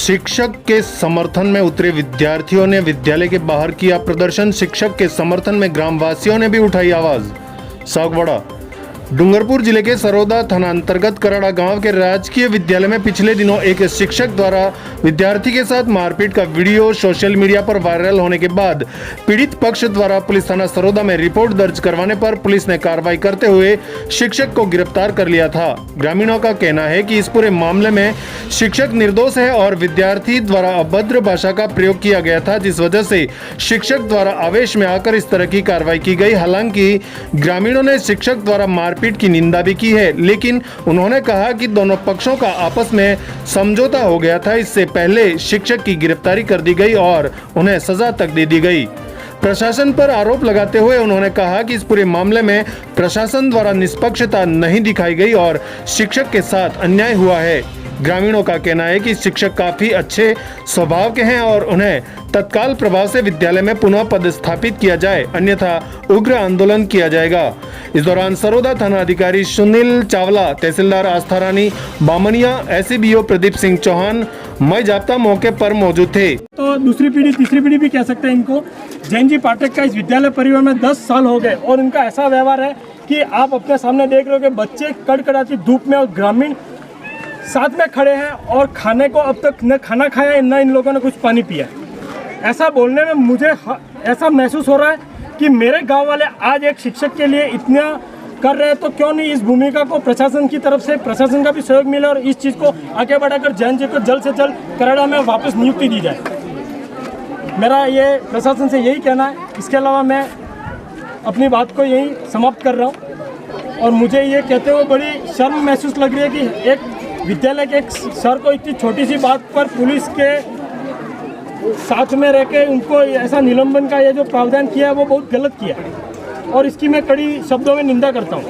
शिक्षक के समर्थन में उतरे विद्यार्थियों ने विद्यालय के बाहर किया प्रदर्शन। शिक्षक के समर्थन में ग्रामवासियों ने भी उठाई आवाज। सागवाड़ा डूंगरपुर जिले के सरोदा थाना अंतर्गत कराड़ा गांव के राजकीय विद्यालय में पिछले दिनों एक शिक्षक द्वारा विद्यार्थी के साथ मारपीट का वीडियो सोशल मीडिया पर वायरल होने के बाद पीड़ित पक्ष द्वारा पुलिस थाना सरोदा में रिपोर्ट दर्ज करवाने पर पुलिस ने कार्रवाई करते हुए शिक्षक को गिरफ्तार कर लिया था। ग्रामीणों का कहना है कि इस पूरे मामले में शिक्षक निर्दोष है और विद्यार्थी द्वारा अभद्र भाषा का प्रयोग किया गया था, जिस वजह से शिक्षक द्वारा आवेश में आकर इस तरह की कार्रवाई की गई। हालांकि ग्रामीणों ने शिक्षक द्वारा मारपीट की निंदा भी की है, लेकिन उन्होंने कहा कि दोनों पक्षों का आपस में समझौता हो गया था। इससे पहले शिक्षक की गिरफ्तारी कर दी गई और उन्हें सजा तक दे दी गई। प्रशासन पर आरोप लगाते हुए उन्होंने कहा कि इस पूरे मामले में प्रशासन द्वारा निष्पक्षता नहीं दिखाई गई और शिक्षक के साथ अन्याय हुआ है। ग्रामीणों का कहना है कि शिक्षक काफी अच्छे स्वभाव के हैं और उन्हें तत्काल प्रभाव से विद्यालय में पुनः पदस्थापित किया जाए, अन्यथा उग्र आंदोलन किया जाएगा। इस दौरान सरोदा थाना अधिकारी सुनील चावला, तहसीलदार आस्था रानी बामनिया, एसईबीओ प्रदीप सिंह चौहान, मई जाप्ता मौके पर मौजूद थे। तो दूसरी पीढ़ी तीसरी पीढ़ी भी कह सकते हैं इनको। जैन जी पाठक का इस विद्यालय परिवार में 10 साल हो गए और इनका ऐसा व्यवहार है कि आप अपने सामने देख रहे हो कि बच्चे कड़कड़ाती धूप में और ग्रामीण साथ में खड़े हैं और खाने को अब तक न खाना खाया न इन लोगों ने कुछ पानी पिया। ऐसा बोलने में मुझे ऐसा महसूस हो रहा है कि मेरे गांव वाले आज एक शिक्षक के लिए इतना कर रहे हैं, तो क्यों नहीं इस भूमिका को प्रशासन की तरफ से प्रशासन का भी सहयोग मिले और इस चीज़ को आगे बढ़ाकर जैन जी को जल्द से जल्द कराड़ा में वापस नियुक्ति दी जाए। मेरा ये प्रशासन से यही कहना है। इसके अलावा मैं अपनी बात को यही समाप्त कर रहा हूँ और मुझे ये कहते हुए बड़ी शर्म महसूस लग रही है कि एक विद्यालय के एक सर को इतनी छोटी सी बात पर पुलिस के साथ में रह के उनको ऐसा निलंबन का ये जो प्रावधान किया है वो बहुत गलत किया है और इसकी मैं कड़ी शब्दों में निंदा करता हूँ।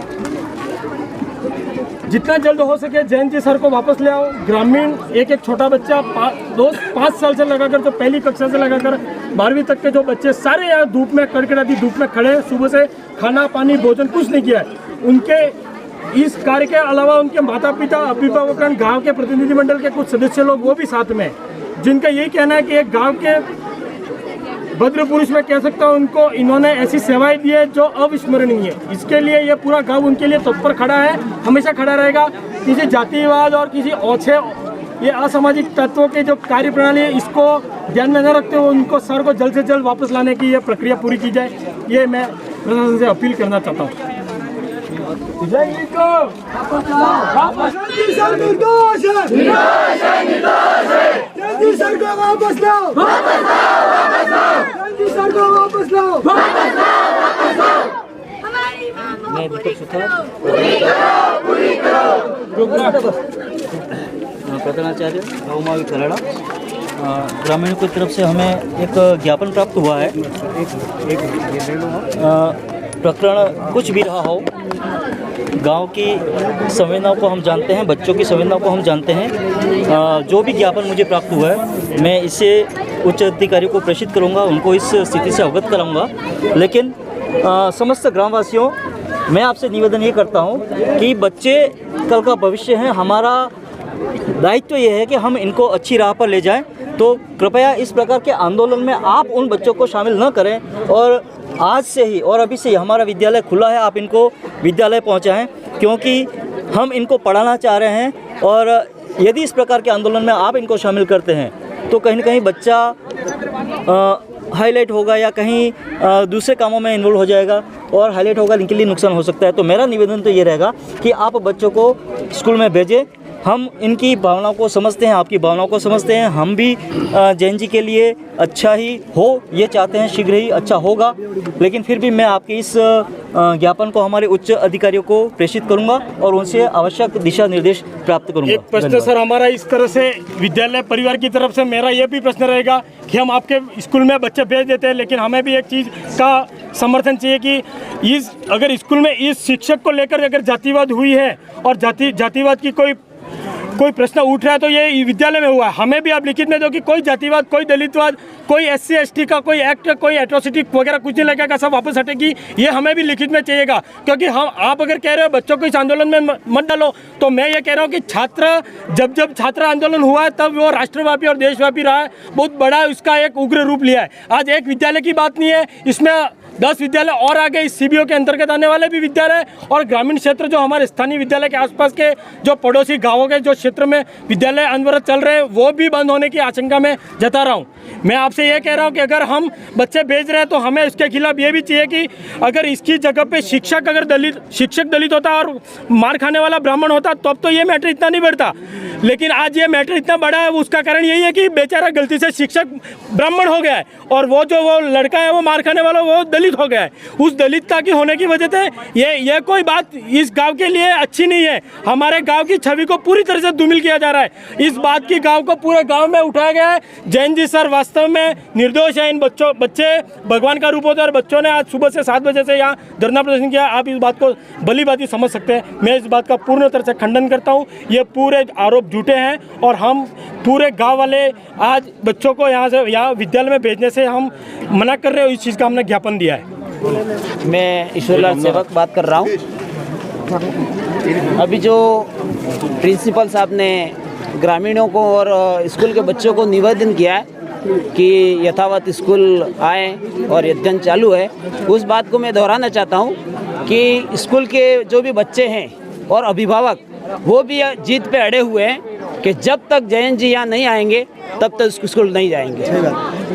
जितना जल्द हो सके जैन जी सर को वापस ले आओ। ग्रामीण एक छोटा बच्चा 5 साल से लगाकर तो पहली कक्षा से लगाकर 12वीं तक के जो बच्चे सारे यहाँ धूप में कड़कड़ाती धूप में खड़े, सुबह से खाना पानी भोजन कुछ नहीं किया है। उनके इस कार्य के अलावा उनके माता पिता, अभिभावक, गांव के प्रतिनिधिमंडल के कुछ सदस्य लोग वो भी साथ में, जिनका यही कहना है कि एक गांव के भद्र पुरुष में कह सकता हूँ उनको इन्होंने ऐसी सेवाएं दी है जो अविस्मरणीय है। इसके लिए ये पूरा गांव उनके लिए तत्पर खड़ा है, हमेशा खड़ा रहेगा। किसी जातिवाद और किसी ओछे ये असामाजिक तत्वों के जो कार्य प्रणाली है इसको ध्यान में न रखते हुए उनको सर को जल्द से जल्द वापस लाने की ये प्रक्रिया पूरी की जाए, ये मैं प्रशासन से अपील करना चाहता हूँ। प्रधानाचार्य भावमावी कराड़ा ग्रामीणों की तरफ से हमें एक ज्ञापन प्राप्त हुआ है। प्रकरण कुछ भी रहा हो, गांव की संवेदनाओं को हम जानते हैं, बच्चों की संवेदनाओं को हम जानते हैं। जो भी ज्ञापन मुझे प्राप्त हुआ है मैं इसे उच्च अधिकारियों को प्रेषित करूंगा, उनको इस स्थिति से अवगत कराऊंगा। लेकिन समस्त ग्रामवासियों, मैं आपसे निवेदन ये करता हूं कि बच्चे कल का भविष्य हैं। हमारा दायित्व ये है कि हम इनको अच्छी राह पर ले जाएं। तो कृपया इस प्रकार के आंदोलन में आप उन बच्चों को शामिल न करें और आज से ही और अभी से ही हमारा विद्यालय खुला है, आप इनको विद्यालय पहुंचाएं, क्योंकि हम इनको पढ़ाना चाह रहे हैं। और यदि इस प्रकार के आंदोलन में आप इनको शामिल करते हैं तो कहीं ना कहीं बच्चा हाईलाइट होगा या कहीं दूसरे कामों में इन्वॉल्व हो जाएगा और हाईलाइट होगा, इनके लिए नुकसान हो सकता है। तो मेरा निवेदन तो ये रहेगा कि आप बच्चों को स्कूल में भेजें, हम इनकी भावनाओं को समझते हैं, आपकी भावनाओं को समझते हैं। हम भी जैन जी के लिए अच्छा ही हो ये चाहते हैं, शीघ्र ही अच्छा होगा। लेकिन फिर भी मैं आपके इस ज्ञापन को हमारे उच्च अधिकारियों को प्रेषित करूंगा और उनसे आवश्यक दिशा निर्देश प्राप्त करूंगा। एक प्रश्न सर हमारा इस तरह से विद्यालय परिवार की तरफ से मेरा ये भी प्रश्न रहेगा कि हम आपके स्कूल में बच्चे भेज देते हैं, लेकिन हमें भी एक चीज़ का समर्थन चाहिए कि इस अगर स्कूल में इस शिक्षक को लेकर अगर जातिवाद हुई है और जातिवाद की कोई प्रश्न उठ रहा है तो ये विद्यालय में हुआ है। हमें भी आप लिखित में दो कि कोई जातिवाद, कोई दलितवाद, कोई SC ST का कोई एक्ट, कोई एट्रोसिटी वगैरह कुछ नहीं लगेगा, सब वापस हटेगी। ये हमें भी लिखित में चाहिएगा, क्योंकि हम आप अगर कह रहे हो बच्चों को इस आंदोलन में मत डालो, तो मैं ये कह रहा हूँ कि जब छात्र आंदोलन हुआ है तब वो राष्ट्रव्यापी और देशव्यापी रहा है, बहुत बड़ा उसका एक उग्र रूप लिया है। आज एक विद्यालय की बात नहीं है, इसमें 10 विद्यालय और आगे इस CBO के अंतर्गत आने वाले भी विद्यालय और ग्रामीण क्षेत्र जो हमारे स्थानीय विद्यालय के आसपास के जो पड़ोसी गांवों के जो क्षेत्र में विद्यालय अनवरत चल रहे हैं वो भी बंद होने की आशंका में जता रहा हूं। मैं आपसे ये कह रहा हूं कि अगर हम बच्चे भेज रहे हैं तो हमें इसके खिलाफ ये भी चाहिए कि अगर इसकी जगह पे शिक्षक अगर शिक्षक दलित होता और मार खाने वाला ब्राह्मण होता तब तो ये मैटर इतना नहीं बढ़ता, लेकिन आज ये मैटर इतना बड़ा है। उसका कारण यही है कि बेचारा गलती से शिक्षक ब्राह्मण हो गया है और वो लड़का है वो मार खाने वाला वो दलित हो गया है। उस दलितता की होने की वजह से ये कोई बात इस गांव के लिए अच्छी नहीं है। हमारे गांव की छवि को पूरी तरह से धूमिल किया जा रहा है। इस बात की गांव को पूरे गांव में उठाया गया है। जैन जी सर वास्तव में निर्दोष है। इन बच्चे भगवान का रूप होते हैं और बच्चों ने आज सुबह से 7 बजे से यहाँ धरना प्रदर्शन किया। आप इस बात को भली भांति समझ सकते हैं। मैं इस बात का पूर्ण तरह से खंडन करता हूँ। ये पूरे आरोप झूठे हैं और हम पूरे गाँव वाले आज बच्चों को यहाँ विद्यालय में भेजने से हम मना कर रहे हो। इस चीज़ का हमने ज्ञापन दिया है। मैं ईश्वरलाल सेवक बात कर रहा हूँ। अभी जो प्रिंसिपल साहब ने ग्रामीणों को और स्कूल के बच्चों को निवेदन किया है कि यथावत स्कूल आए और अध्ययन चालू है, उस बात को मैं दोहराना चाहता हूँ कि स्कूल के जो भी बच्चे हैं और अभिभावक वो भी जीत पे अड़े हुए हैं कि जब तक जयंत जी यहाँ नहीं आएंगे तब तक स्कूल नहीं जाएंगे।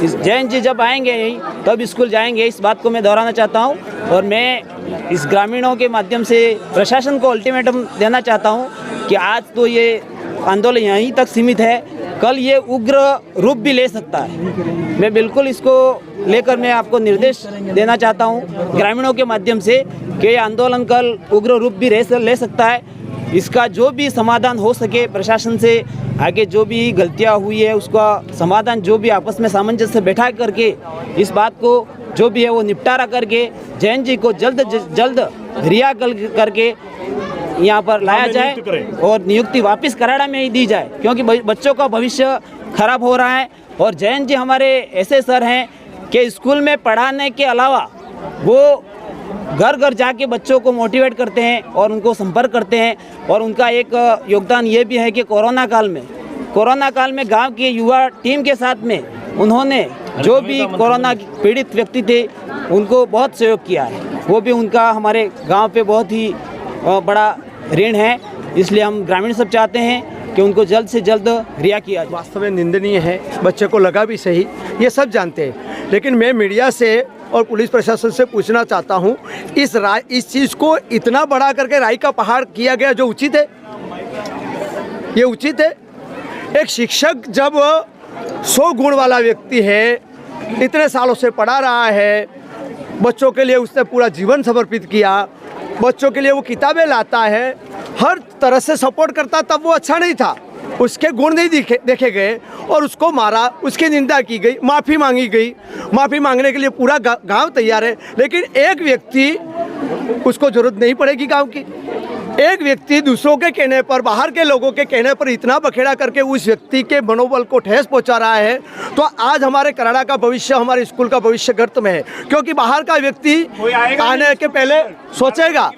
जयंत जी जब आएंगे यहीं तब स्कूल जाएंगे। इस बात को मैं दोहराना चाहता हूँ और मैं इस ग्रामीणों के माध्यम से प्रशासन को अल्टीमेटम देना चाहता हूँ कि आज तो ये आंदोलन यहीं तक सीमित है, कल ये उग्र रूप भी ले सकता है। मैं बिल्कुल इसको लेकर मैं आपको निर्देश देना चाहता हूँ ग्रामीणों के माध्यम से कि ये आंदोलन कल उग्र रूप भी ले सकता है। इसका जो भी समाधान हो सके प्रशासन से आगे जो भी गलतियां हुई है उसका समाधान जो भी आपस में सामंजस्य बैठा करके इस बात को जो भी है वो निपटारा करके जैन जी को जल्द रिहा करके यहाँ पर लाया जाए और नियुक्ति वापस कराड़ा में ही दी जाए, क्योंकि बच्चों का भविष्य खराब हो रहा है। और जैन जी हमारे ऐसे सर हैं कि स्कूल में पढ़ाने के अलावा वो घर घर जाके बच्चों को मोटिवेट करते हैं और उनको संपर्क करते हैं। और उनका एक योगदान ये भी है कि कोरोना काल में गांव के युवा टीम के साथ में उन्होंने जो भी कोरोना पीड़ित व्यक्ति थे उनको बहुत सहयोग किया है। वो भी उनका हमारे गांव पे बहुत ही बड़ा ऋण है। इसलिए हम ग्रामीण सब चाहते हैं कि उनको जल्द से जल्द रिहा किया जाए। वास्तव में निंदनीय है, बच्चे को लगा भी सही, ये सब जानते हैं। लेकिन मैं मीडिया से और पुलिस प्रशासन से पूछना चाहता हूँ, इस चीज़ को इतना बड़ा करके राई का पहाड़ किया गया जो उचित है? ये उचित है? एक शिक्षक जब 100 गुण वाला व्यक्ति है, इतने सालों से पढ़ा रहा है, बच्चों के लिए उसने पूरा जीवन समर्पित किया, बच्चों के लिए वो किताबें लाता है, हर तरह से सपोर्ट करता, तब वो अच्छा नहीं था। उसके गुण नहीं देखे गए और उसको मारा, उसकी निंदा की गई, माफ़ी मांगी गई। माफ़ी मांगने के लिए पूरा गांव तैयार है, लेकिन एक व्यक्ति, उसको जरूरत नहीं पड़ेगी गांव की, एक व्यक्ति दूसरों के कहने पर, बाहर के लोगों के कहने पर इतना बखेड़ा करके उस व्यक्ति के मनोबल को ठेस पहुंचा रहा है, तो आज हमारे कराड़ा का भविष्य, हमारे स्कूल का भविष्य गर्त में है। क्योंकि बाहर का व्यक्ति आने के पहले सोचेगा,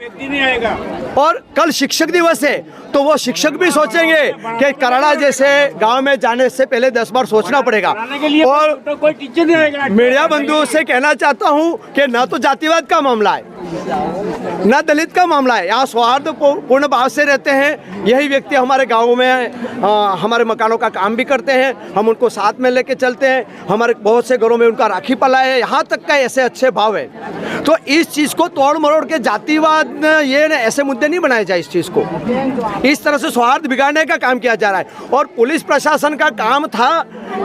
और कल शिक्षक दिवस है तो वो शिक्षक भी सोचेंगे कि कराड़ा जैसे गांव में जाने से पहले 10 बार सोचना पड़ेगा। और मीडिया बंधुओं से कहना चाहता हूं कि ना तो जातिवाद का मामला है, ना दलित का मामला है, यहाँ सौहार्दपूर्ण भाव से रहते हैं। यही व्यक्ति हमारे गाँव में हमारे मकानों का काम भी करते हैं, हम उनको साथ में लेके चलते हैं। हमारे बहुत से घरों में उनका राखी पला है, यहाँ तक का ऐसे अच्छे भाव है। तो इस चीज़ को तोड़ मरोड़ के जातिवाद ये ऐसे मुद्दे नहीं बनाए जाए। इस चीज़ को इस तरह से सौहार्द बिगाड़ने का काम किया जा रहा है और पुलिस प्रशासन का काम था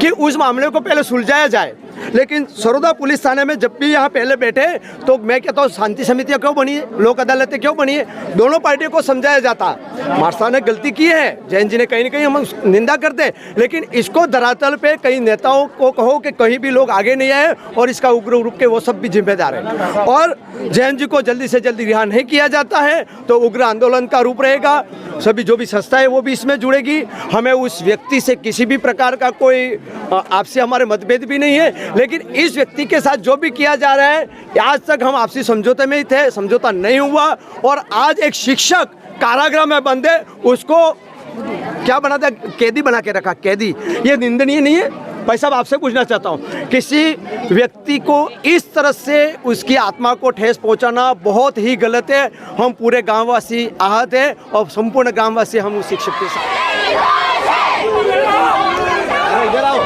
कि उस मामले को पहले सुलझाया जाए। लेकिन सरोदा पुलिस थाने में जब भी यहाँ पहले बैठे तो मैं कहता हूँ शांति समितियाँ क्यों बनी है, लोक अदालतें क्यों बनी है, दोनों पार्टियों को समझाया जाता। मार्शल ने गलती की है, जैन जी ने कहीं ना कहीं हम निंदा करते हैं, लेकिन इसको धरातल पे कई नेताओं को कहो कि कहीं भी लोग आगे नहीं आए और इसका उग्र रूप के वो सब भी जिम्मेदार हैं। और जैन जी को जल्दी से जल्दी रिहा नहीं किया जाता है तो उग्र आंदोलन का रूप रहेगा। सभी जो भी संस्था है वो भी इसमें जुड़ेगी। हमें उस व्यक्ति से किसी भी प्रकार का कोई आपसी हमारे मतभेद भी नहीं है, लेकिन इस व्यक्ति के साथ जो भी किया जा रहा है, आज तक हम आपसी समझौते में ही थे, समझौता नहीं हुआ और आज एक शिक्षक कारागृह में बंद है, उसको क्या बना था, कैदी बना के रखा, कैदी। ये निंदनीय नहीं है। भाई साहब आपसे पूछना चाहता हूँ, किसी व्यक्ति को इस तरह से उसकी आत्मा को ठेस पहुँचाना बहुत ही गलत है। हम पूरे गाँववासी आहत हैं और संपूर्ण गाँववासी हम उस शिक्षक के साथ। इधर आओ।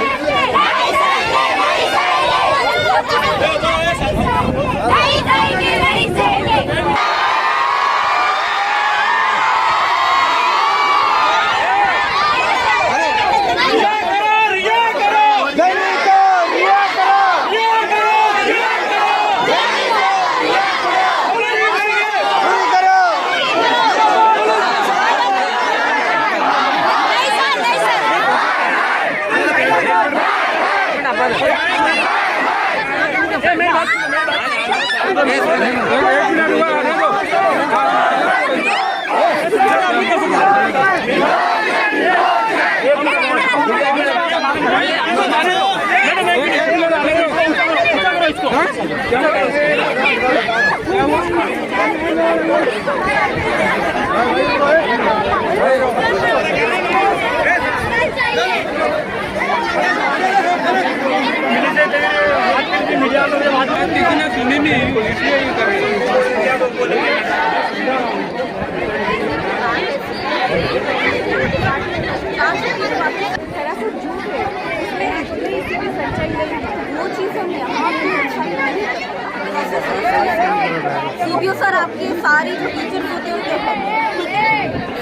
सीबीओ सर आपके सारे जो टीचर्स होते हैं उनके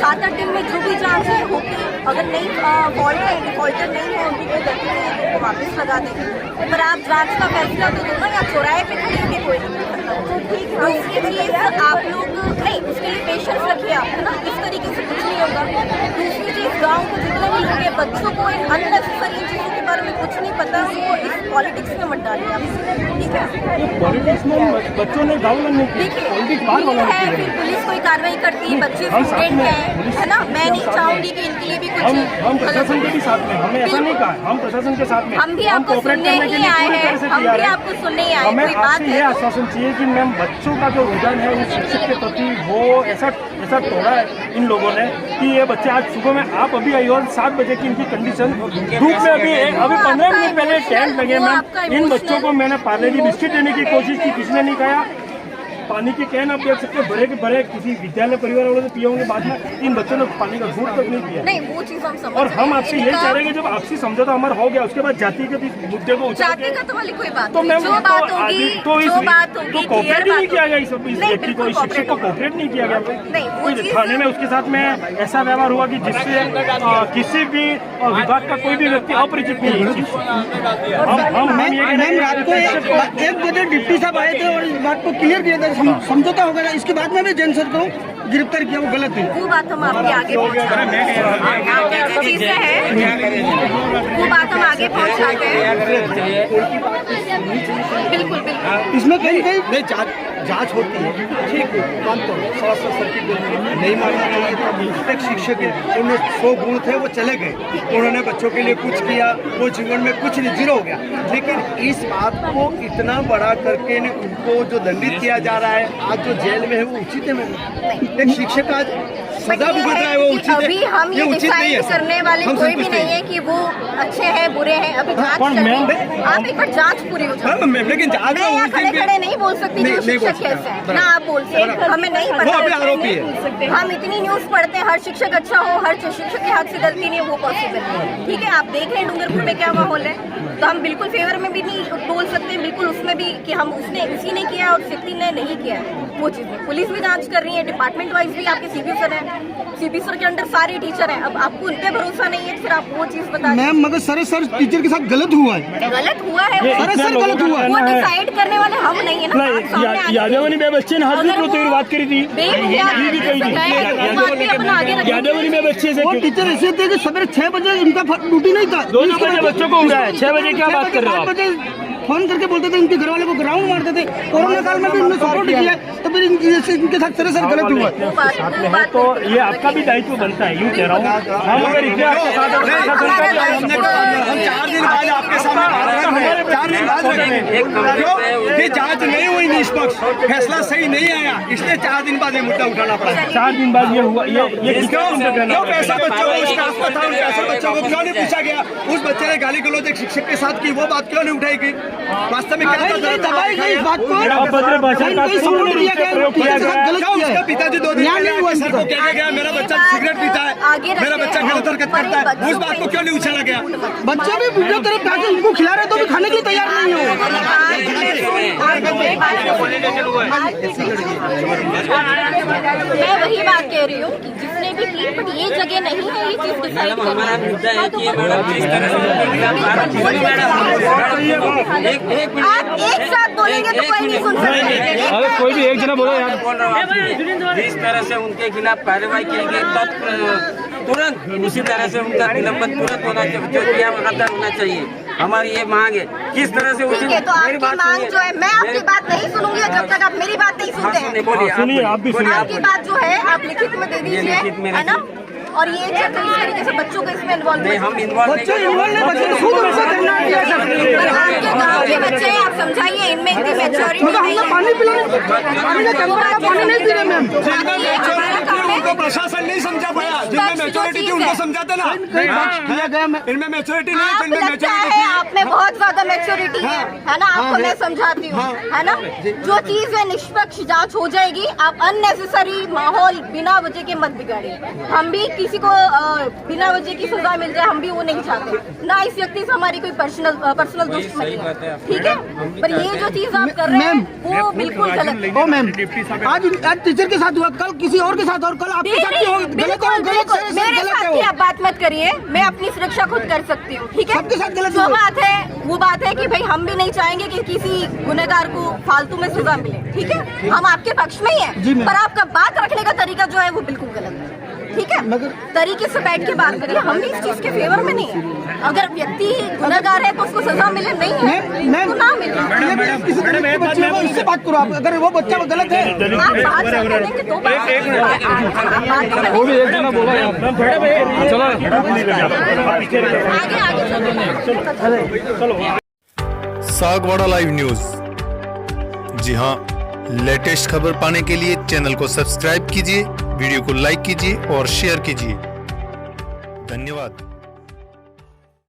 7-8 दिन में जो भी जांच है होगी, अगर नहीं फॉल्ट है, डिफॉल्टर नहीं है, उनकी कोई गलती नहीं है तो उनको वापस लगा देंगे। पर आप जांच का फैसला तो दो ना, या चौराहे पे खड़े होंगे कोई नहीं। दूसरी चीज़ आप लोग नहीं, उसके लिए पेशेंस रखिए आप, है ना, इस तरीके से कुछ नहीं होगा। दूसरी चीज़ गाँव को जितने भी लोग हैं, बच्चों को इन अननेसेसरी चीज़ों के बारे में कुछ नहीं पता, उनको इस पॉलिटिक्स में मत डालिए आप, ठीक है। पॉलिटिक्स में बच्चों ने गाँव में देखिए है, फिर पुलिस कोई कार्रवाई करती है, बच्चे स्टूडेंट हैं, है ना। मैं नहीं चाहूँगी कि इनके लिए भी कुछ हम प्रशासन के भी साथ में, हमने ऐसा नहीं कहा, हम प्रशासन के साथ में, हम भी आपको सुनने ही आए हैं, हम भी आपको सुनने ही आए। हमें कोई बात आपसे ये आश्वासन चाहिए कि मैम बच्चों का जो रुझान है उस शिक्षक के प्रति वो ऐसा तोड़ा है इन लोगों ने कि ये बच्चे आज सुबह में, आप अभी आई और 7 बजे की इनकी कंडीशन, धूप में अभी 15 मिनट पहले कैंप लगे मैम, इन बच्चों को मैंने पार्ले-जी बिस्किट देने की कोशिश की, किसने नहीं खाया। पानी के कैन आप देख सकते हैं, बड़े के बड़े किसी विद्यालय परिवार वालों से पिए होंगे, बाद में इन बच्चों ने पानी का घूंट तक नहीं पिया। नहीं, वो चीज़ हम समझ। और हम आपसे यही चाह रहे हैं कि जब आपसी समझौता हमारा हो गया उसके बाद जाति के मुद्दे को जाति का तो वाली कोई बात तो नहीं, जो बात होगी कोऑपरेट नहीं किया गया इस व्यक्ति को, इस शिक्षक को कोऑपरेट नहीं किया गया। थाने में उसके साथ में ऐसा व्यवहार हुआ कि जिससे किसी भी विभाग का कोई भी व्यक्ति अपरिचित नहीं है। रात को 1 बजे डिप्टी साहब आए थे और इस बात को क्लियर किया था, समझौता हो गया। इसके बाद में भी जैन सर को गिरफ्तार किया, वो गलत है। वो बात हम आपके आगे पहुँचाते चीजें हैं, वो बात हम आगे पहुँचाते हैं। बिल्कुल बिल्कुल। इसमें कहीं नहीं जांच होती है, ठीक है, मानता हूँ, नहीं मानना चाहिए था। एक शिक्षक है, उनमें 100 गुण थे, वो चले गए, उन्होंने बच्चों के लिए कुछ किया, वो जीवन में कुछ नहीं, जीरो हो गया। लेकिन इस बात को इतना बड़ा करके उनको जो दंडित किया जा रहा है, आज जो जेल में है वो उचित है। एक शिक्षक आज सजा भुगत रहा है, वो उचित है। अभी हम ये डिसाइड करने वाले कोई भी नहीं है कि वो अच्छे हैं बुरे हैं, अभी जांच चल रही है। आप एक बार जांच पूरी हो जाए। लेकिन खड़े खड़े नहीं बोल सकती, जो शिक्षक कैसे हैं ना आप बोलते हैं हमें नहीं पता। हम इतनी न्यूज़ पढ़ते हैं, हर शिक्षक अच्छा हो, हर शिक्षक के हाथ से गलती नहीं है, वो पॉसिबल नहीं। ठीक है, आप देख रहे हैं डूंगरपुर में क्या माहौल है, तो हम बिल्कुल फेवर में भी नहीं बोल सकते, बिल्कुल उसमें भी कि हम उसी ने किया और सिक्ति ने नहीं किया है वो चीज़ें। पुलिस भी जांच कर रही है, डिपार्टमेंट वाइज भी आपके सीबी सर है, सीबी सर के अंडर सारे टीचर हैं। अब आपको उन पे भरोसा नहीं है, फिर आप वो चीज़ बता। मैम मगर सर टीचर के साथ गलत हुआ है, गलत हुआ है सर गलत हुआ है, वो डिसाइड करने वाले हम नहीं है ना। यादवनी में बच्चे ने हाथ भी तो बात करी थी, यादवनी में बच्चे से वो टीचर ऐसे थे कि सवेरे 6 बजे इनका ड्यूटी नहीं था, 2 बजे बच्चों को उड़ा है, 6 बजे क्या बात कर रहे हो आप? फोन करके बोलते थे इनके घर वाले को ग्राउंड मारते थे। कोरोना काल में भी इन्होंने सपोर्ट किया, तो फिर इनके साथ सर गलत हुआ। तो ये आपका भी दायित्व बनता है, यूँ कह रहा हूँ। हम अगर इतने आपके साथ हम 4 दिन बाद आपके सामने 4 दिन बाद क्यों ये जांच नहीं हुई निष्पक्ष, फैसला सही नहीं आया, इसलिए 4 दिन बाद ये मुद्दा उठाना पड़ा। 4 दिन बाद ये हुआ, ये क्यों पैसा बच्चों को उस क्लास में था, उन पैसे बच्चों को क्यों नहीं पूछा गया? उस बच्चे ने गाली गलौज एक शिक्षक के साथ की, वो बात क्यों नहीं उठाई गई? वास्तव में क्या दबाई गई इस बात को, अभद्र भाषा का सपोर्ट किया गया, गलत किया है। उसका पिताजी 2 दिन पहले सर को कह गया मेरा बच्चा सिगरेट पीता है, मेरा बच्चा गलत हरकत करता है, उस बात को क्यों नहीं उछाला गया? बच्चे भी वीडियो तरफ जाके इनको खिला रहे तो भी खाने के लिए तैयार नहीं हो। मैं वही बात कह रही हूँ कि जिसने भी की, बट ये जगह नहीं है ये चीज डिसाइड करना। आप एक साथ बोलेंगे तो कोई नहीं सुन सकता। अरे कोई भी एक जना बोलो यार। जिस तरह से उनके खिलाफ कार्रवाई की गई तुरंत उसी तरह से उनका निलंबन तुरंत होना चाहिए, जो किया बराबर होना चाहिए। हमारी ये मांग है, किस तरह से ठीक है, तो आपकी मांग जो है, मैं आपकी बात नहीं सुनूंगी जब तक आप मेरी बात नहीं सुनते हैं। सुनिए, आप भी सुनिए। आपकी बात जो है आप लिखित में दे दीजिए, है ना। और ये इस तरीके से बच्चों को इसमें इन्वॉल्व नहीं, हम इन्वॉल्व बच्चे इन्वॉल्व नहीं, बच्चे खुद उनसे करना है। आपके गाँव के बच्चे हैं, आप समझाइए, इनमें इतनी मैच्योरिटी नहीं है। पानी पिलाने पानी नहीं पी रहे मैम। उनको प्रशासन नहीं समझा पाया, जिनमें मैच्योरिटी थी उनको समझाते ना। किया गया इनमें मैच्योरिटी नहीं है, आप जिनमें लगता मैच्योरिटी है आप में बहुत ज्यादा मैच्योरिटी है ना। आपको मैं समझाती हूँ, है ना। जो चीज है निष्पक्ष जांच हो जाएगी, आप अननेसेसरी माहौल बिना वजह के मत बिगाड़िए। हम भी किसी को बिना वजह की सजा मिल जाए, हम भी वो नहीं चाहते ना। इस व्यक्ति से हमारी कोई पर्सनल दुश्मनी है, ठीक है। पर ये जो चीज आप कर रहे हैं वो बिल्कुल गलत है। ओ मैम, आज टीचर के साथ हुआ, कल किसी और के साथ, और कल आपके साथ भी होगा। गलत है, गलत मेरे साथ की आप बात मत करिए, मैं अपनी सुरक्षा खुद कर सकती हूँ, ठीक है। सबके साथ गलत जो बात है वो बात है कि भाई हम भी नहीं चाहेंगे कि किसी गुनहगार को फालतू में सजा मिले, ठीक है। हम आपके पक्ष में ही हैं, पर आपका बात रखने का तरीका जो है वो बिल्कुल गलत है, ठीक है। तरीके से बैठ के बात करिए, हम भी इस चीज के फेवर में नहीं है। अगर व्यक्ति गुनहगार है तो उसको सजा मिले, नहीं है तो ना मिले। इससे बात करो आप, अगर वो बच्चा गलत है आप बात करेंगे तो वो भी एक जना बोला यार। चलो आगे आगे चलो। Sagwara live news. जी हाँ, लेटेस्ट खबर पाने के लिए चैनल को सब्सक्राइब कीजिए, वीडियो को लाइक कीजिए और शेयर कीजिए। धन्यवाद।